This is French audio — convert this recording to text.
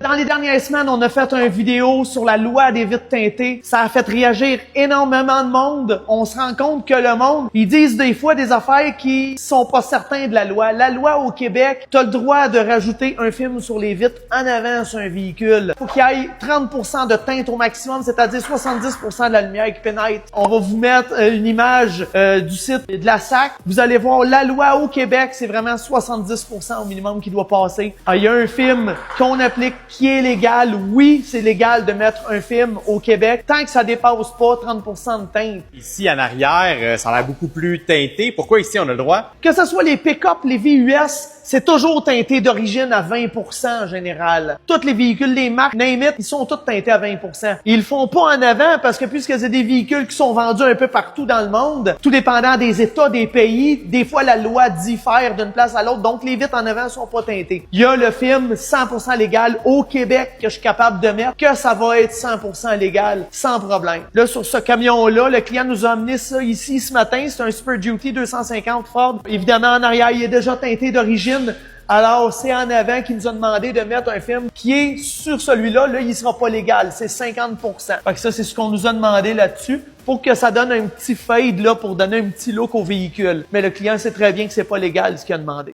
Dans les dernières semaines, on a fait une vidéo sur la loi des vitres teintées. Ça a fait réagir énormément de monde. On se rend compte que le monde, ils disent des fois des affaires qui sont pas certains de la loi. La loi au Québec, tu as le droit de rajouter un film sur les vitres en avant sur un véhicule. Faut qu'il y ait 30% de teinte au maximum, c'est-à-dire 70% de la lumière qui pénètre. On va vous mettre une image du site de la SAC. Vous allez voir, la loi au Québec, c'est vraiment 70% au minimum qui doit passer. Il y a un film qu'on applique qui est légal. Oui, c'est légal de mettre un film au Québec tant que ça dépasse pas 30% de teinte. Ici, en arrière, ça a l'air beaucoup plus teinté. Pourquoi ici, on a le droit? Que ce soit les pick-up, les VUS, c'est toujours teinté d'origine à 20% en général. Tous les véhicules, les marques, name it, ils sont tous teintés à 20%. Ils le font pas en avant parce que puisque c'est des véhicules qui sont vendus un peu partout dans le monde, tout dépendant des États, des pays, des fois la loi diffère d'une place à l'autre, donc les vitres en avant sont pas teintées. Il y a le film 100% légal au Québec que je suis capable de mettre, que ça va être 100% légal, sans problème. Là, sur ce camion-là, le client nous a amené ça ici ce matin, c'est un Super Duty 250 Ford. Évidemment, en arrière, il est déjà teinté d'origine. Alors, c'est en avant qu'il nous a demandé de mettre un film qui est sur celui-là. Là, il sera pas légal. C'est 50%. Fait que ça, c'est ce qu'on nous a demandé là-dessus pour que ça donne un petit fade là pour donner un petit look au véhicule. Mais le client sait très bien que c'est pas légal ce qu'il a demandé.